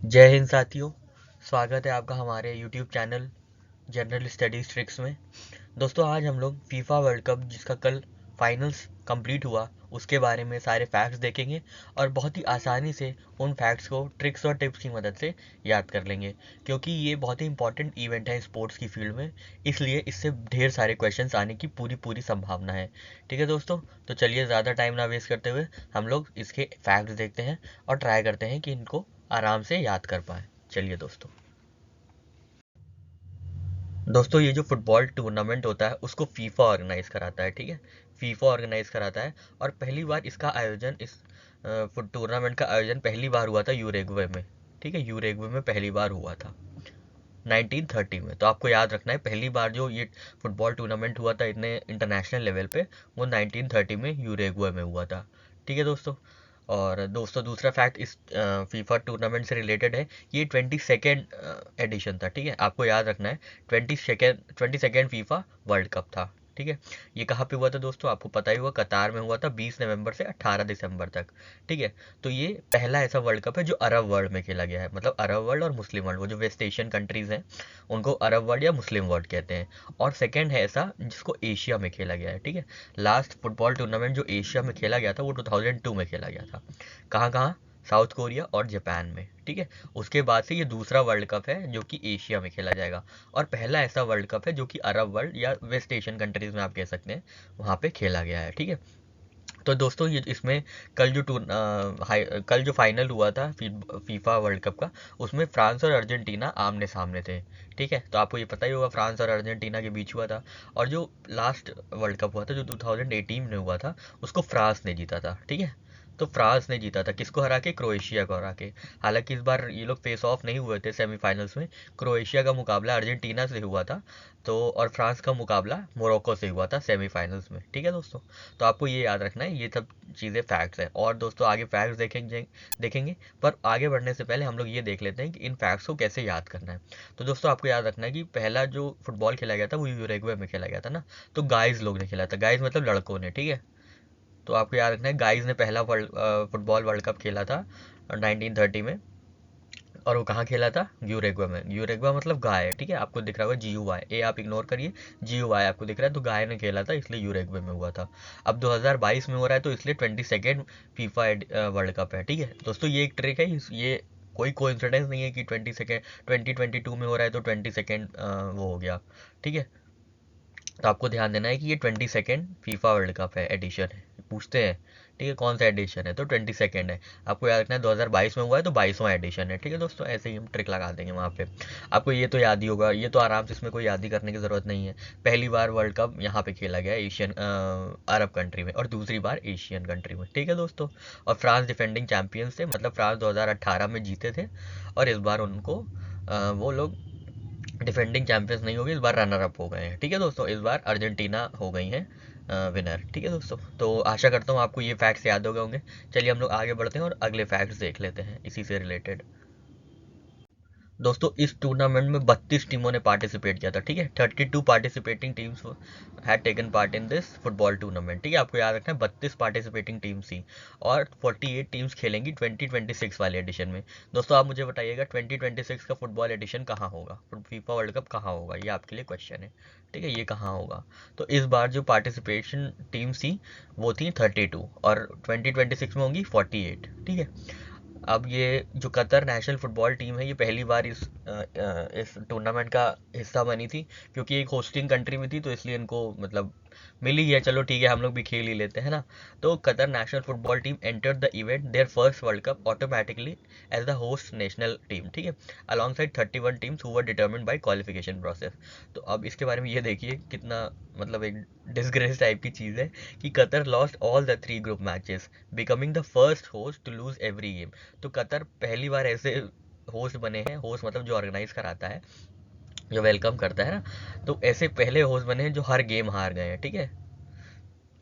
जय हिंद साथियों। स्वागत है आपका हमारे YouTube channel general studies tricks में। दोस्तों, आज हम लोग फीफा वर्ल्ड कप जिसका कल फाइनल्स कंप्लीट हुआ उसके बारे में सारे फैक्ट्स देखेंगे और बहुत ही आसानी से उन फैक्ट्स को ट्रिक्स और टिप्स की मदद से याद कर लेंगे, क्योंकि ये बहुत ही इंपॉर्टेंट इवेंट है स्पोर्ट्स की फील्ड में। इसलिए इससे ढेर सारे क्वेश्चंस आने की पूरी पूरी संभावना है। ठीक है दोस्तों, तो चलिए ज़्यादा टाइम ना वेस्ट करते हुए हम लोग इसके फैक्ट्स देखते हैं और ट्राई करते हैं कि इनको आराम से याद कर पाएँ। चलिए दोस्तों, ये जो फुटबॉल टूर्नामेंट होता है उसको फीफा ऑर्गेनाइज कराता है। ठीक है, फीफा ऑर्गेनाइज कराता है और पहली बार इसका आयोजन इस टूर्नामेंट का आयोजन पहली बार हुआ था यूरुग्वे में। ठीक है, यूरुग्वे में पहली बार हुआ था 1930 में। तो आपको याद रखना है, पहली बार जो ये फुटबॉल टूर्नामेंट हुआ था इतने इंटरनेशनल लेवल पे, वो 1930 में यूरुग्वे में हुआ था। ठीक है दोस्तों, और दोस्तों दूसरा फैक्ट इस फीफा टूर्नामेंट से रिलेटेड है। ये 22nd एडिशन था। ठीक है, आपको याद रखना है, 22nd फीफा वर्ल्ड कप था। ठीक है, ये कहाँ पे हुआ था दोस्तों? आपको पता ही हुआ, कतार में हुआ था 20 नवंबर से 18 दिसंबर तक। ठीक है, तो ये पहला ऐसा वर्ल्ड कप है जो अरब वर्ल्ड में खेला गया है। मतलब अरब वर्ल्ड और मुस्लिम वर्ल्ड, वो जो वेस्ट एशियन कंट्रीज हैं उनको अरब वर्ल्ड या मुस्लिम वर्ल्ड कहते हैं। और सेकंड है ऐसा जिसको एशिया में खेला गया है। ठीक है, लास्ट फुटबॉल टूर्नामेंट जो एशिया में खेला गया था वो 2002 में खेला गया था। कहाँ कहाँ? साउथ कोरिया और जापान में। ठीक है, उसके बाद से ये दूसरा वर्ल्ड कप है जो कि एशिया में खेला जाएगा और पहला ऐसा वर्ल्ड कप है जो कि अरब वर्ल्ड या वेस्ट एशियन कंट्रीज में आप कह सकते हैं वहाँ पे खेला गया है। ठीक है, तो दोस्तों ये इसमें कल जो फाइनल हुआ था फीफा वर्ल्ड कप का, उसमें फ्रांस और अर्जेंटीना आमने सामने थे। ठीक है, तो आपको ये पता ही होगा फ्रांस और अर्जेंटीना के बीच हुआ था। और जो लास्ट वर्ल्ड कप हुआ था जो 2018 में हुआ था, उसको फ्रांस ने जीता था। ठीक है, तो फ्रांस ने जीता था किसको हरा के? क्रोएशिया को हरा के। हालांकि इस बार ये लोग फेस ऑफ नहीं हुए थे सेमीफाइनल्स में। क्रोएशिया का मुकाबला अर्जेंटीना से हुआ था, तो और फ्रांस का मुकाबला मोरक्को से हुआ था सेमीफाइनल्स में। ठीक है दोस्तों, तो आपको ये याद रखना है, ये सब चीज़ें फैक्ट्स हैं। और दोस्तों आगे फैक्ट्स देखेंगे, पर आगे बढ़ने से पहले हम लोग ये देख लेते हैं कि इन फैक्ट्स को कैसे याद करना है। तो दोस्तों आपको याद रखना है कि पहला जो फुटबॉल खेला गया था वो यूरुग्वे में खेला गया था ना। तो गाइज लोग ने खेला था, गाइज मतलब लड़कों ने। ठीक है, तो आपको याद रखना है गाइज ने पहला फुटबॉल वर्ल्ड कप खेला था 1930 में। और वो कहाँ खेला था? यूरुग्वे में। यूरुग्वे मतलब गाय। ठीक है, आपको दिख रहा होगा GUY, ए आप इग्नोर करिए, GUY आपको दिख रहा है, तो गाय ने खेला था इसलिए यूरुग्वे में हुआ था। अब 2022 में हो रहा है तो इसलिए 22nd फीफा वर्ल्ड कप है। ठीक है दोस्तों, ये एक ट्रिक है, ये कोई कोइंसिडेंस नहीं है कि 2022 में हो रहा है तो 22nd वो हो गया। ठीक है, तो आपको ध्यान देना है कि ये 22nd फीफा वर्ल्ड कप है, एडिशन है। पूछते हैं ठीक है कौन सा एडिशन है, तो 22nd है। आपको याद रखना है 2022 में हुआ है तो 22वां एडिशन है। ठीक है दोस्तों, ऐसे ही हम ट्रिक लगा देंगे वहाँ पे। आपको ये तो याद ही होगा, ये तो आराम से, इसमें कोई याद ही करने की ज़रूरत नहीं है। पहली बार वर्ल्ड कप यहाँ पे खेला गया एशियन अरब कंट्री में और दूसरी बार एशियन कंट्री में। ठीक है दोस्तों, और फ्रांस डिफेंडिंग चैंपियंस थे, मतलब फ्रांस 2018 में जीते थे और इस बार उनको वो लोग डिफेंडिंग चैंपियंस नहीं हो गए, इस बार रनर अप हो गए हैं। ठीक है दोस्तों, इस बार अर्जेंटीना हो गई हैं विनर। ठीक है दोस्तों, तो आशा करता हूँ आपको ये फैक्ट्स याद हो गए होंगे। चलिए हम लोग आगे बढ़ते हैं और अगले फैक्ट्स देख लेते हैं इसी से रिलेटेड। दोस्तों इस टूर्नामेंट में 32 टीमों ने पार्टिसिपेट किया था। ठीक है, 32 participating teams had taken part in this football tournament. ठीक है, आपको याद रखना है 32 पार्टिसिपेटिंग टीम्स थी और 48 टीम्स खेलेंगी 2026 वाले एडिशन में। दोस्तों आप मुझे बताइएगा 2026 का फुटबॉल एडिशन कहाँ होगा, फीफा वर्ल्ड कप कहाँ होगा, ये आपके लिए क्वेश्चन है। ठीक है, ये कहाँ होगा? तो इस बार जो पार्टिसिपेशन टीम्स थी वो थी 32 और 2026 में होंगी 48। ठीक है, अब ये जो कतर नेशनल फुटबॉल टीम है ये पहली बार इस टूर्नामेंट का हिस्सा बनी थी, क्योंकि एक होस्टिंग कंट्री में थी तो इसलिए इनको मतलब मिली है, चलो ठीक है हम लोग भी खेल ही लेते हैं ना। तो Qatar national football team enter the event their first world cup automatically as the host national team. ठीक है, alongside 31 teams who were determined by qualification process. तो अब इसके बारे में ये देखिए कितना मतलब एक डिसग्रेस टाइप की चीज़ है कि Qatar lost all the 3 group matches, becoming the first host to lose every game. तो कतर पहली बार ऐसे होस्ट बने हैं, होस्ट मतलब जो ऑर्गेनाइज कराता है, जो वेलकम करता है ना, तो ऐसे पहले होस्ट बने हैं जो हर गेम हार गए हैं। ठीक है,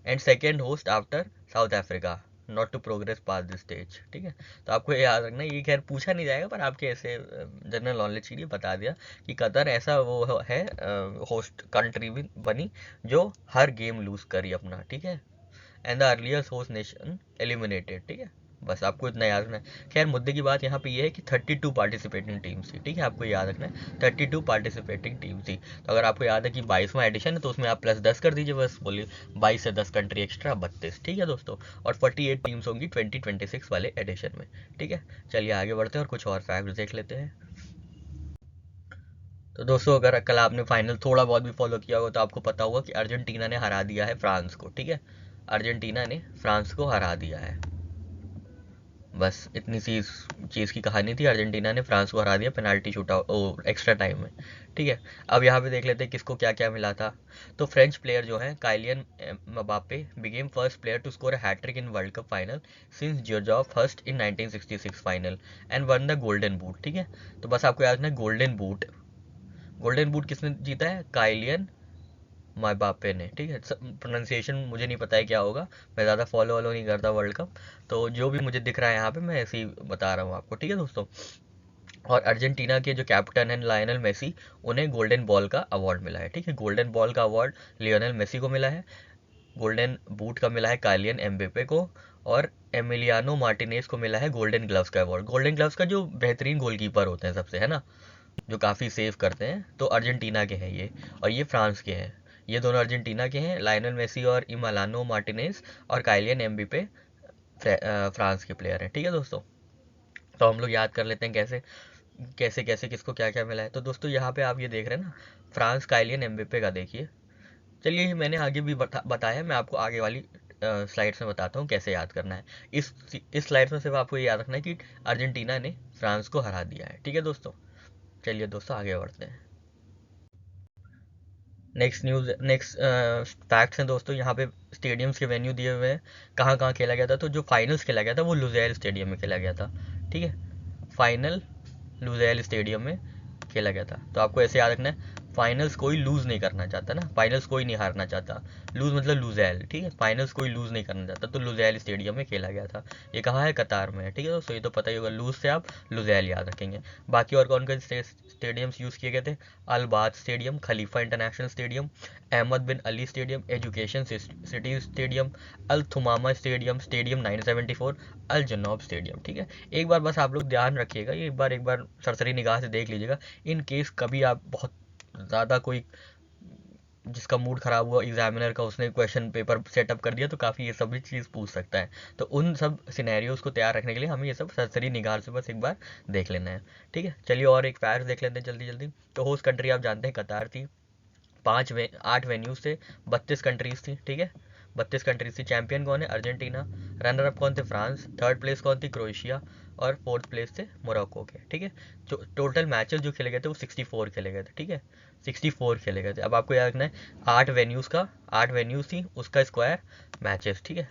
and second host after South Africa not to progress pass this stage. ठीक है, तो आपको ये याद रखना, ये खैर पूछा नहीं जाएगा पर आपके ऐसे जनरल नॉलेज के लिए बता दिया कि कतर ऐसा वो है होस्ट कंट्री भी बनी जो हर गेम लूज करी अपना। ठीक है, and the earliest host nation eliminated. ठीक है, बस आपको इतना याद रखना है। खैर मुद्दे की बात यहाँ पे ये है कि 32 पार्टिसिपेटिंग टीम्स थी, ठीक है, आपको याद रखना है 32 पार्टिसिपेटिंग टीम थी। तो अगर आपको याद है कि 22वां एडिशन है तो उसमें आप +10 कर दीजिए, बस बोलिए 22 से 10 कंट्री एक्स्ट्रा 32, ठीक है दोस्तों। और 48 टीम्स होंगी 2026 वाले एडिशन में, ठीक है। चलिए आगे बढ़ते हैं और कुछ और फैक्ट देख लेते हैं। तो दोस्तों अगर कल आपने फाइनल थोड़ा बहुत भी फॉलो किया होगा तो आपको पता होगा कि अर्जेंटीना ने हरा दिया है फ्रांस को, ठीक है, अर्जेंटीना ने फ्रांस को हरा दिया है। बस इतनी सी इस चीज़ की कहानी थी, अर्जेंटीना ने फ्रांस को हरा दिया penalty shoot out extra time में, ठीक है। अब यहाँ पे देख लेते हैं किसको क्या क्या मिला था। तो फ्रेंच प्लेयर जो है Kylian Mbappe became first player to score a hat-trick in World Cup final since जॉर्ज Hurst in 1966 final and won the golden boot, ठीक है। तो बस आपको याद रखना गोल्डन बूट किसने जीता है, काइलियन माय बापे ने, ठीक है। प्रोनाउंसिएशन मुझे नहीं पता है क्या होगा, मैं ज़्यादा फॉलो नहीं करता वर्ल्ड कप, तो जो भी मुझे दिख रहा है यहाँ पे मैं ऐसे ही बता रहा हूँ आपको, ठीक है दोस्तों। और अर्जेंटीना के जो कैप्टन हैं लायनल मेसी, उन्हें गोल्डन बॉल का अवार्ड मिला है, ठीक है। गोल्डन बॉल का अवार्ड लियोनेल मेसी को मिला है, गोल्डन बूट का मिला है काइलियन एम्बेपे को, और एमिलियानो मार्टिनेज को मिला है गोल्डन ग्लव्स का अवार्ड। गोल्डन ग्लव्स का जो बेहतरीन गोलकीपर होते हैं सबसे, है ना, जो काफ़ी सेव करते हैं, तो अर्जेंटीना के हैं ये, और ये फ्रांस के हैं। ये दोनों अर्जेंटीना के हैं, लायनल मेसी और इमालानो मार्टिनेज, और काइलियन एम्बेपे फ्रांस के प्लेयर हैं, ठीक है दोस्तों। तो हम लोग याद कर लेते हैं कैसे कैसे कैसे किसको क्या क्या मिला है। तो दोस्तों यहाँ पे आप ये देख रहे हैं ना, फ्रांस काइलियन एम्बेपे का देखिए। चलिए ये मैंने आगे भी बताया, मैं आपको आगे वाली स्लाइड्स में बताता हूँ कैसे याद करना है। इस स्लाइड्स में सिर्फ आपको ये याद रखना है कि अर्जेंटीना ने फ्रांस को हरा दिया है, ठीक है दोस्तों। चलिए दोस्तों आगे बढ़ते हैं। नेक्स्ट फैक्ट्स हैं दोस्तों, यहाँ पे स्टेडियम्स के वेन्यू दिए हुए हैं, कहाँ कहाँ खेला गया था। तो जो फाइनल्स खेला गया था वो लुज़ेल स्टेडियम में खेला गया था, ठीक है। फाइनल लुज़ेल स्टेडियम में खेला गया था। तो आपको ऐसे याद रखना है, फाइनल्स कोई लूज़ नहीं करना चाहता ना, फाइनल्स कोई नहीं हारना चाहता, लूज़ मतलब लुज़ेल, ठीक है। फाइनल्स कोई लूज़ नहीं करना चाहता, तो लुज़ेल स्टेडियम में खेला गया था। ये कहाँ है, कतार में है, ठीक है दोस्तों। ये तो पता ही होगा, लूज़ से आप लुज़ेल याद रखेंगे। बाकी और कौन कौन से स्टेडियम्स यूज़ किए गए थे, Al Bayt stadium, Khalifa international stadium, Ahmad bin Ali stadium, education city stadium, Al Thumama stadium, stadium 974, Al Janoub stadium, ठीक है। एक बार बस आप लोग ध्यान रखिएगा, ये एक बार सरसरी निगाह से देख लीजिएगा, इन केस कभी आप बहुत ज़्यादा कोई जिसका मूड ख़राब हुआ एग्जामिनर का, उसने क्वेश्चन पेपर सेटअप कर दिया, तो काफ़ी ये सभी चीज़ पूछ सकता है। तो उन सब सिनेरियोज़ को तैयार रखने के लिए हमें ये सब सरसरी निगाह से बस एक बार देख लेना है, ठीक है। चलिए और एक फैक्ट देख लेते हैं जल्दी जल्दी। तो होस्ट कंट्री आप जानते हैं कतार थी, 8 वेन्यूज थे, 32 कंट्रीज थी, ठीक है, 32 कंट्रीज थी। चैंपियन कौन है, अर्जेंटीना। रनर अप कौन थे, फ्रांस। थर्ड प्लेस कौन थी, क्रोएशिया। और फोर्थ प्लेस थे मोरक्को के, ठीक है। जो टोटल मैचेस जो खेले गए थे वो 64 खेले गए थे, ठीक है, 64 खेले गए थे। अब आपको याद रखना है 8 वेन्यूज़ थी, उसका स्क्वायर मैचेस, ठीक है,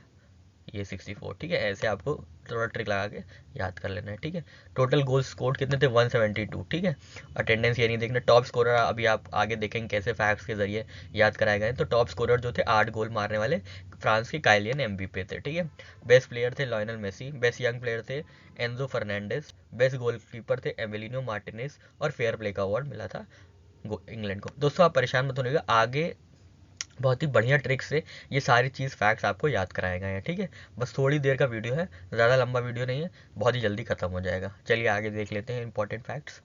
ये 64, ठीक है। ऐसे आपको थोड़ा ट्रिक लगा के याद कर लेना है, ठीक है। टोटल गोल स्कोर कितने थे, 172, ठीक है। अटेंडेंस ये नहीं देखना। टॉप स्कोरर अभी आप आगे देखेंगे कैसे फैक्ट्स के जरिए याद कराए गए। तो टॉप स्कोरर जो थे 8 गोल मारने वाले फ्रांस के काइलियन एम्बेपे थे, ठीक है। बेस्ट प्लेयर थे Lionel Messi, best young player थे एंजो फर्नांडिस, बेस्ट गोलकीपर थे एमिलिनो मार्टिनेज, और फेयर प्ले का अवार्ड मिला था इंग्लैंड को। दोस्तों आप परेशान मत होइएगा, आगे बहुत ही बढ़िया ट्रिक से ये सारी चीज़ फैक्ट्स आपको याद कराए गए हैं, ठीक है। बस थोड़ी देर का वीडियो है, ज़्यादा लंबा वीडियो नहीं है, बहुत ही जल्दी ख़त्म हो जाएगा। चलिए आगे देख लेते हैं इंपॉर्टेंट फैक्ट्स।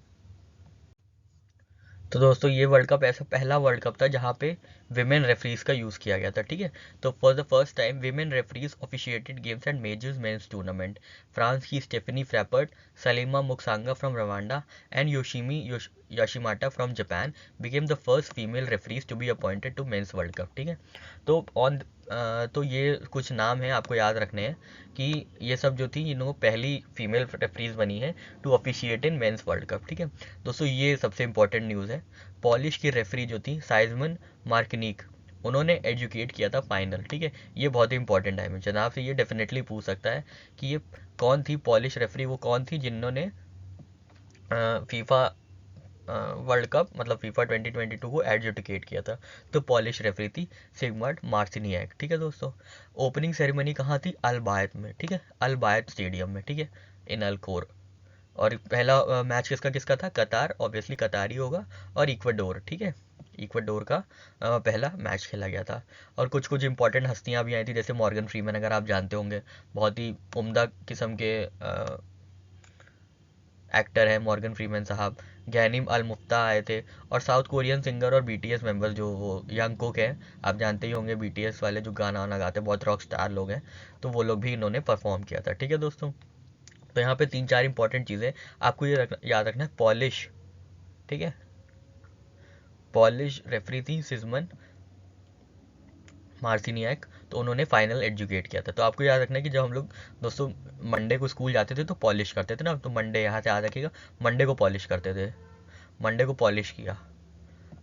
तो दोस्तों ये वर्ल्ड कप ऐसा पहला वर्ल्ड कप था जहाँ पे विमेन रेफरीज का यूज़ किया गया था, ठीक है। तो for the first time women referees officiated games and majors men's tournament. France की Stephanie Frappart, Salima Mukansanga from Rwanda and Yoshimi याशिमाटा from Japan became the first female referees to be appointed to men's world cup, ठीक है। तो तो ये कुछ नाम है आपको याद रखने हैं कि ये सब जो थी इन लोगों पहली फीमेल रेफरीज बनी है to officiate in men's world cup, ठीक है दोस्तों। ये सबसे इंपॉर्टेंट न्यूज़ है। पॉलिश की रेफरी जो थी साइमन मार्कनिक, उन्होंने एजुकेट किया था फाइनल, ठीक है। ये बहुत ही इंपॉर्टेंट है, जनाब से ये डेफिनेटली पूछ सकता है कि ये कौन थी पॉलिश रेफरी, वो कौन थी जिन्होंने फीफा वर्ल्ड कप मतलब फीफा 2022 को एडजुडिकेट किया था। तो पॉलिश रेफरी थी सिगमंड मार्सिनियक, ठीक है दोस्तों। ओपनिंग सेरेमनी कहाँ थी, अल बायत में, ठीक है, अल बायत स्टेडियम में, ठीक है, इन अल-खोर। और पहला मैच किसका किसका था, कतार, ऑब्वियसली कतार ही होगा, और इक्वाडोर, ठीक है। इक्वाडोर का पहला मैच खेला गया था। और कुछ कुछ इंपॉर्टेंट हस्तियां भी आई थी, जैसे मॉर्गन फ्रीमैन, अगर आप जानते होंगे, बहुत ही उम्दा किस्म के एक्टर है मॉर्गन फ्रीमैन साहब। गैनिम अल मुफ्ता आए थे, और साउथ कोरियन सिंगर और बीटीएस मेंबर जो वो यंग कुक है, आप जानते ही होंगे बीटीएस वाले जो गाना वाना गाते हैं, बहुत रॉक स्टार लोग हैं, तो वो लोग भी इन्होंने परफॉर्म किया था। ठीक है दोस्तों, तो यहाँ पे 3-4 इंपॉर्टेंट चीज़ें आपको याद रखना है। पॉलिश, ठीक है, पॉलिश रेफरी थी सिजमन मार्सिनियक, तो उन्होंने फाइनल एजुकेट किया था। तो आपको याद रखना है कि जब हम लोग दोस्तों मंडे को स्कूल जाते थे तो पॉलिश करते थे ना, तो मंडे यहाँ से याद रखिएगा, मंडे को पॉलिश करते थे, मंडे को पॉलिश किया,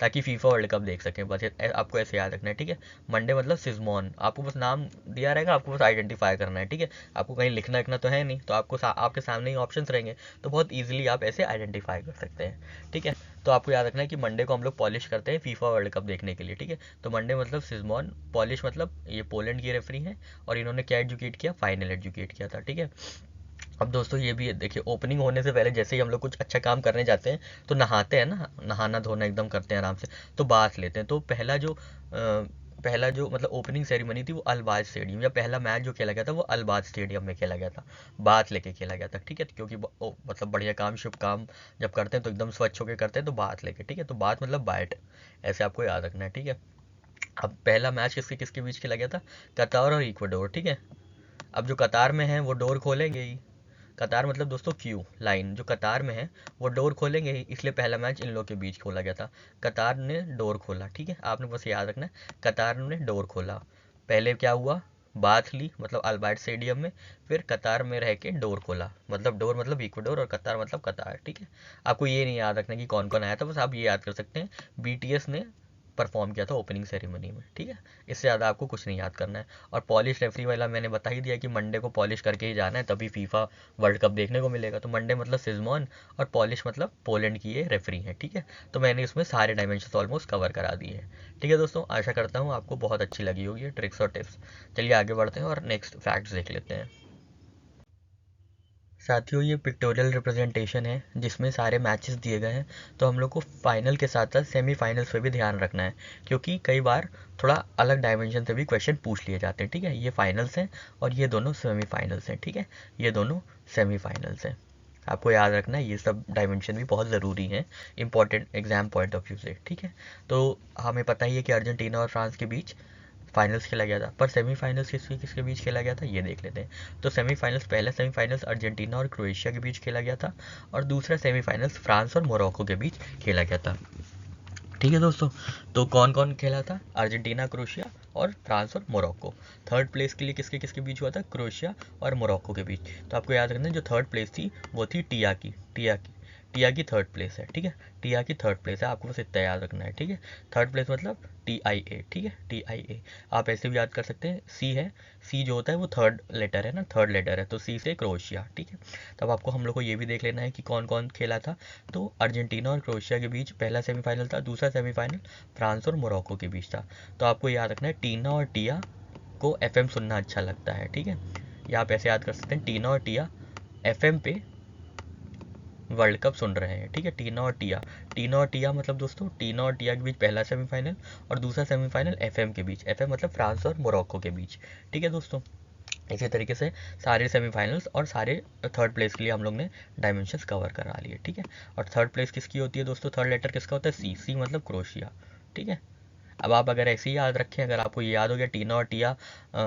ताकि फीफा वर्ल्ड कप देख सकें। बस आपको ऐसे याद रखना है, ठीक है। मंडे मतलब सिजमॉन, आपको बस नाम दिया रहेगा, आपको बस आइडेंटिफाई करना है, ठीक है। आपको कहीं लिखना लिखना तो है नहीं, तो आपको आपके सामने ही ऑप्शंस रहेंगे, तो बहुत ईजिली आप ऐसे आइडेंटिफाई कर सकते हैं, ठीक है। तो आपको याद रखना है कि मंडे को हम लोग पॉलिश करते हैं फीफा वर्ल्ड कप देखने के लिए, ठीक है। तो मंडे मतलब सिजमॉन, पॉलिश मतलब ये पोलैंड की रेफरी हैं, और इन्होंने क्या एजुकेट किया, फाइनल एजुकेट किया था, ठीक है। अब दोस्तों ये भी देखिए, ओपनिंग होने से पहले जैसे ही हम लोग कुछ अच्छा काम करने जाते हैं तो नहाते हैं ना, नहाना धोना एकदम करते हैं आराम से, तो बाथ लेते हैं। तो पहला जो मतलब ओपनिंग सेरेमनी थी वो अल्बाज स्टेडियम, या पहला मैच जो खेला गया था वो अल्बाज स्टेडियम में खेला गया था, बाथ लेके खेला गया था, ठीक है। क्योंकि मतलब बढ़िया काम, शुभ काम जब करते हैं तो एकदम स्वच्छ होकर करते हैं, तो बाथ लेके, ठीक है। तो बाथ मतलब बाइट, ऐसे आपको याद रखना है, ठीक है। अब पहला मैच किसके किसके बीच खेला गया था, कतार और इक्वाडोर, ठीक है। अब जो कतार में है वो डोर खोलेंगे ही, कतार मतलब दोस्तों क्यू लाइन, जो कतार में है वो डोर खोलेंगे ही, इसलिए पहला मैच इन लोग के बीच खोला गया था। कतार ने डोर खोला, ठीक है, आपने बस याद रखना है, कतार ने डोर खोला। पहले क्या हुआ, बाथ ली मतलब अल्बार्ट स्टेडियम में, फिर कतार में रह के डोर खोला, मतलब डोर मतलब इक्वाडोर और कतार मतलब कतार, ठीक है। आपको ये नहीं याद रखना कि कौन कौन आया था, बस आप ये याद कर सकते हैं बीटीएस ने परफॉर्म किया था ओपनिंग सेरेमनी में, ठीक है। इससे ज़्यादा आपको कुछ नहीं याद करना है। और पॉलिश रेफरी वाला मैंने बता ही दिया कि मंडे को पॉलिश करके ही जाना है, तभी फीफा वर्ल्ड कप देखने को मिलेगा। तो मंडे मतलब सिजमॉन, और पॉलिश मतलब पोलैंड की ये रेफरी है, ठीक है। तो मैंने इसमें सारे डायमेंशन ऑलमोस्ट कवर करा दिए हैं, ठीक है दोस्तों। आशा करता हूँ आपको बहुत अच्छी लगी होगी ये ट्रिक्स और टिप्स। चलिए आगे बढ़ते हैं और नेक्स्ट फैक्ट्स देख लेते हैं। साथियों ये पिक्टोरियल रिप्रेजेंटेशन है जिसमें सारे मैचेस दिए गए हैं, तो हम लोग को फाइनल के साथ साथ सेमीफाइनल्स पे भी ध्यान रखना है, क्योंकि कई बार थोड़ा अलग डायमेंशन से भी क्वेश्चन पूछ लिए जाते हैं, ठीक है। ये फाइनल्स हैं और ये दोनों सेमीफाइनल्स हैं, ठीक है, ये दोनों सेमीफाइनल्स हैं। आपको याद रखना है ये सब डायमेंशन भी बहुत ज़रूरी है important exam point of view से, ठीक है। तो हमें पता ही है कि अर्जेंटीना और फ्रांस के बीच फाइनल्स खेला गया था, पर सेमीफाइनल्स किसके किसके बीच खेला गया था ये देख लेते हैं। तो सेमीफाइनल्स, पहला सेमीफाइनल्स अर्जेंटीना और क्रोएशिया के बीच खेला गया था, और दूसरा सेमीफाइनल्स फ्रांस और मोरक्को के बीच खेला गया था, ठीक है दोस्तों। तो कौन कौन खेला था, अर्जेंटीना, क्रोएशिया और फ्रांस और मोरक्को। थर्ड प्लेस के लिए किसके किसके बीच हुआ था, क्रोएशिया और मोरक्को के बीच। तो आपको याद रखना है जो थर्ड प्लेस थी वो थी टिया की थर्ड प्लेस है, ठीक है। टिया की थर्ड प्लेस है, आपको बस इतना याद रखना है, ठीक है। थर्ड प्लेस मतलब TIA, ठीक है, TIA। आप ऐसे भी याद कर सकते हैं, सी है, सी जो होता है वो थर्ड लेटर है ना, थर्ड लेटर है, तो सी से क्रोएशिया, ठीक है। तब आपको हम लोग को ये भी देख लेना है कि कौन कौन खेला था। तो अर्जेंटीना और क्रोएशिया के बीच पहला सेमीफाइनल था, दूसरा सेमीफाइनल फ्रांस और मोरक्को के बीच था। तो आपको याद रखना है टीना और टिया को FM सुनना अच्छा लगता है, ठीक है। या आप ऐसे याद कर सकते हैं, टीना और टिया FM पे वर्ल्ड कप सुन रहे हैं, ठीक है। टीना और टिया मतलब दोस्तों टीना और टिया के बीच पहला सेमीफाइनल, और दूसरा सेमीफाइनल FM के बीच, FM मतलब फ्रांस और मोरक्को के बीच, ठीक है दोस्तों। इसी तरीके से सारे सेमीफाइनल्स और सारे थर्ड प्लेस के लिए हम लोग ने डायमेंशंस कवर करा लिए, ठीक है। और थर्ड प्लेस किसकी होती है दोस्तों, थर्ड लेटर किसका होता है, सी मतलब क्रोएशिया, ठीक है। अब आप अगर ऐसे ही याद रखें, अगर आपको ये याद हो गया टीना और टिया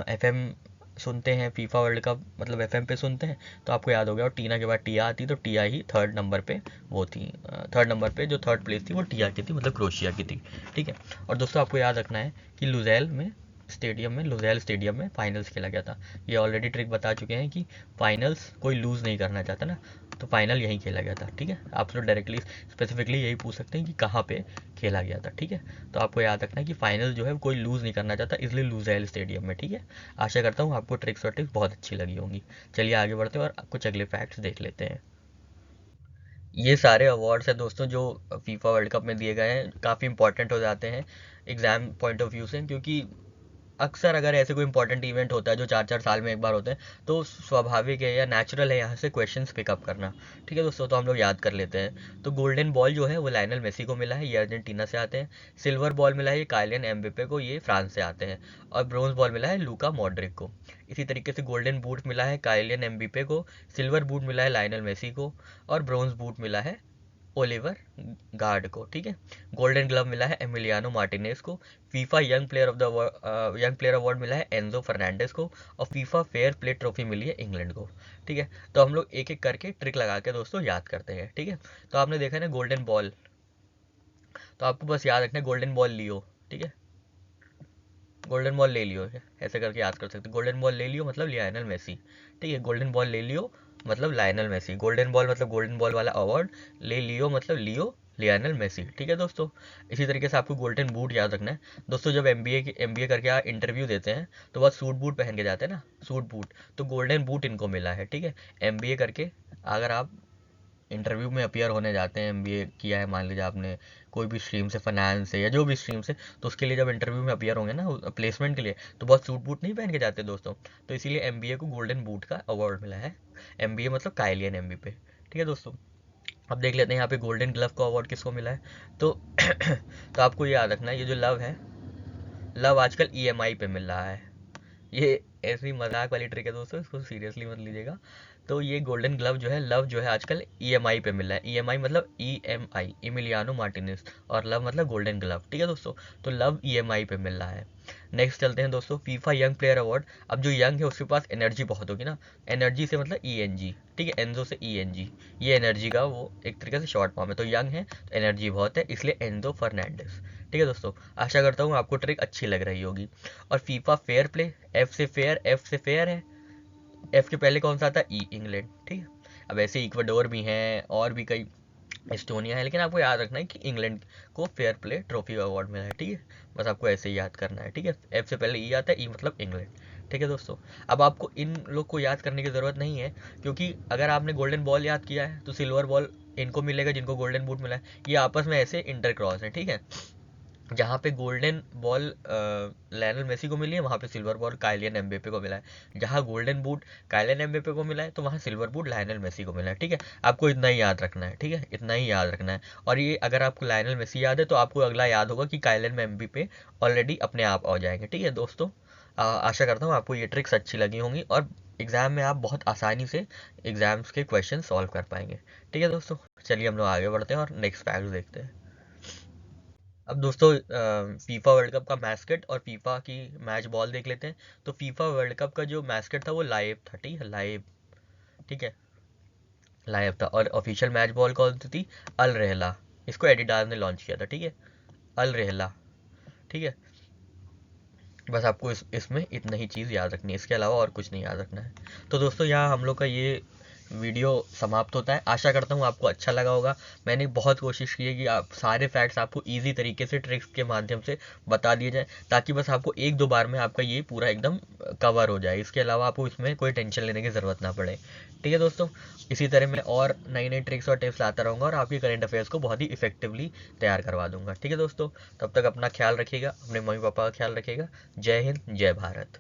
FM सुनते हैं, फीफा वर्ल्ड कप मतलब FM पे सुनते हैं, तो आपको याद हो गया, और टीना के बाद टिया आती, तो टिया ही थर्ड नंबर पे वो थी, थर्ड नंबर पे जो थर्ड प्लेस थी वो टिया की थी, मतलब क्रोएशिया की थी, ठीक है। और दोस्तों आपको याद रखना है कि लुज़ेल स्टेडियम में फाइनल्स खेला गया था। ये ऑलरेडी ट्रिक बता चुके हैं कि फाइनल्स कोई लूज़ नहीं करना चाहता ना, तो फाइनल यहीं खेला गया था, ठीक है। आप लोग डायरेक्टली स्पेसिफिकली यही पूछ सकते हैं कि कहाँ पे खेला गया था, ठीक है। तो आपको याद रखना है कि फाइनल जो है कोई लूज़ नहीं करना चाहता, इसलिए लुज़ेल स्टेडियम में, ठीक है। आशा करता हूँ आपको ट्रिक्स और टिप्स बहुत अच्छी लगी होंगी। चलिए आगे बढ़ते हैं और कुछ अगले फैक्ट्स देख लेते हैं। ये सारे अवार्ड्स हैं दोस्तों जो फीफा वर्ल्ड कप में दिए गए हैं, काफ़ी इंपॉर्टेंट हो जाते हैं एग्ज़ाम पॉइंट ऑफ व्यू से, क्योंकि अक्सर अगर ऐसे कोई इंपॉर्टेंट इवेंट होता है जो 4-4 साल में एक बार होते हैं, तो स्वाभाविक है या नेचुरल है यहाँ से क्वेश्चंस पिकअप करना। ठीक है दोस्तों, तो हम लोग याद कर लेते हैं। तो गोल्डन बॉल जो है वो लायनल मेसी को मिला है, ये अर्जेंटीना से आते हैं। सिल्वर बॉल मिला है ये काइलियन एम्बाप्पे को, ये फ्रांस से आते हैं। और ब्रोंज बॉल मिला है लूका मॉड्रिक को। इसी तरीके से गोल्डन बूट मिला है काइलियन एम्बाप्पे को, सिल्वर बूट मिला है लायनल मेसी को, और ब्रोंज बूट मिला है ओलिवर गार्ड को। ठीक है। गोल्डन ग्लव मिला है एमिलियानो मार्टिनेज को। फीफा यंग प्लेयर अवार्ड मिला है एंजो फर्नांडिस को। और फीफा फेयर प्ले ट्रॉफी मिली है इंग्लैंड को। ठीक है। तो हम लोग एक एक करके ट्रिक लगा के दोस्तों याद करते हैं। ठीक है। तो आपने देखा ना गोल्डन बॉल, तो आपको बस याद रखना है गोल्डन बॉल लियो। ठीक है। गोल्डन बॉल ले लियो, ऐसे करके याद कर सकते हो। गोल्डन बॉल ले लियो मतलब लियोनेल मेसी। ठीक है। गोल्डन बॉल ले लियो मतलब लायनल मेसी। गोल्डन बॉल मतलब गोल्डन बॉल वाला अवार्ड, ले लियो मतलब लियो लियोनेल मेसी। ठीक है दोस्तों। इसी तरीके से आपको गोल्डन बूट याद रखना है दोस्तों। जब एमबीए करके आप इंटरव्यू देते हैं तो बस सूट बूट पहन के जाते हैं ना, सूट बूट, तो गोल्डन बूट इनको मिला है। ठीक है। एमबीए करके अगर आप इंटरव्यू में अपियर होने जाते हैं, एमबीए किया है मान लीजिए आपने कोई भी स्ट्रीम से, फाइनेंस से या जो भी स्ट्रीम से, तो उसके लिए जब इंटरव्यू में अपियर होंगे ना प्लेसमेंट के लिए, तो बहुत सूट बूट नहीं पहन के जाते दोस्तों। तो इसीलिए एमबीए को गोल्डन बूट का अवार्ड मिला है। एमबीए मतलब काइलियन एमबीए। ठीक है दोस्तों। अब देख लेते हैं यहाँ पे गोल्डन ग्लव का अवार्ड किसको मिला है। तो तो आपको ये याद रखना है, ये जो लव है, लव आजकल ईएमआई पे मिल रहा है। ये ऐसी मजाक वाली ट्रिक है दोस्तों, इसको सीरियसली मत लीजिएगा। तो ये गोल्डन ग्लव जो है, लव जो है आजकल ईएमआई पे मिल रहा है। ईएमआई मतलब ईएमआई, इमिलियानो मार्टिनेज, और लव मतलब गोल्डन ग्लव। ठीक है दोस्तों। तो लव ईएमआई पे मिल रहा है। नेक्स्ट चलते हैं दोस्तों, फीफा यंग प्लेयर अवार्ड। अब जो यंग है उसके पास एनर्जी बहुत होगी ना, एनर्जी से मतलब ईएनजी। ठीक है। एनजो से ईएनजी, ये एनर्जी का वो एक तरीके से शॉर्ट फॉर्म है। तो यंग है तो एनर्जी बहुत है, इसलिए एनजो फर्नांडिस। ठीक है दोस्तों। आशा करता हूँ आपको ट्रिक अच्छी लग रही होगी। और फीफा फेयर प्ले, एफ से फेयर, एफ से फेयर है। एफ के पहले कौन सा आता है, ई, इंग्लैंड। ठीक है। अब ऐसे इक्वाडोर भी हैं और भी कई, एस्टोनिया है, लेकिन आपको याद रखना है कि इंग्लैंड को फेयर प्ले ट्रॉफी अवार्ड मिला है। ठीक है। बस आपको ऐसे ही याद करना है। ठीक है। एफ से पहले ई आता है, ई मतलब इंग्लैंड। ठीक है दोस्तों। अब आपको इन लोग को याद करने की ज़रूरत नहीं है, क्योंकि अगर आपने गोल्डन बॉल याद किया है तो सिल्वर बॉल इनको मिलेगा जिनको गोल्डन बूट मिला है। ये आपस में ऐसे इंटर क्रॉस है। ठीक है। जहाँ पे गोल्डन बॉल लायनल मेसी को मिली है, वहाँ पे सिल्वर बॉल काइलियन एम्बाप्पे को मिला है। जहाँ गोल्डन बूट काइलियन एम्बाप्पे को मिला है, तो वहाँ सिल्वर बूट लायनल मेसी को मिला है। ठीक है। आपको इतना ही याद रखना है। ठीक है। इतना ही याद रखना है। और ये अगर आपको लायनल मेसी याद है तो आपको अगला याद होगा कि काइलियन एम्बाप्पे ऑलरेडी अपने आप आ जाएंगे। ठीक है दोस्तों। आशा करता हूँ आपको ये ट्रिक्स अच्छी लगी होंगी और एग्जाम में आप बहुत आसानी से एग्जाम्स के क्वेश्चन सॉल्व कर पाएंगे। ठीक है दोस्तों। चलिए हम लोग आगे बढ़ते हैं और नेक्स्ट फैक्ट देखते हैं। अब दोस्तों फीफा वर्ल्ड कप का मैस्केट और फीफा की मैच बॉल देख लेते हैं। तो फीफा वर्ल्ड कप का जो मैस्केट था वो लाइव था। ठीक है। लाइव। ठीक है। लाइव था। और ऑफिशियल मैच बॉल कौन सी थी, अल रहला। इसको एडिडास ने लॉन्च किया था। ठीक है। अल रहला। ठीक है। बस आपको इसमें इतना ही चीज़ याद रखनी है, इसके अलावा और कुछ नहीं याद रखना है। तो दोस्तों यहाँ हम लोग का ये वीडियो समाप्त होता है। आशा करता हूँ आपको अच्छा लगा होगा। मैंने बहुत कोशिश की है कि आप सारे फैक्ट्स आपको इजी तरीके से ट्रिक्स के माध्यम से बता दिए जाए, ताकि बस आपको एक दो बार में आपका ये पूरा एकदम कवर हो जाए। इसके अलावा आपको इसमें कोई टेंशन लेने की ज़रूरत ना पड़े। ठीक है दोस्तों। इसी तरह मैं और नई नई ट्रिक्स और टिप्स लाता रहूँगा और आपकी करेंट अफेयर्स को बहुत ही इफेक्टिवली तैयार करवा दूंगा। ठीक है दोस्तों। तब तक अपना ख्याल रखिएगा, अपने मम्मी पापा का ख्याल रखिएगा। जय हिंद, जय भारत।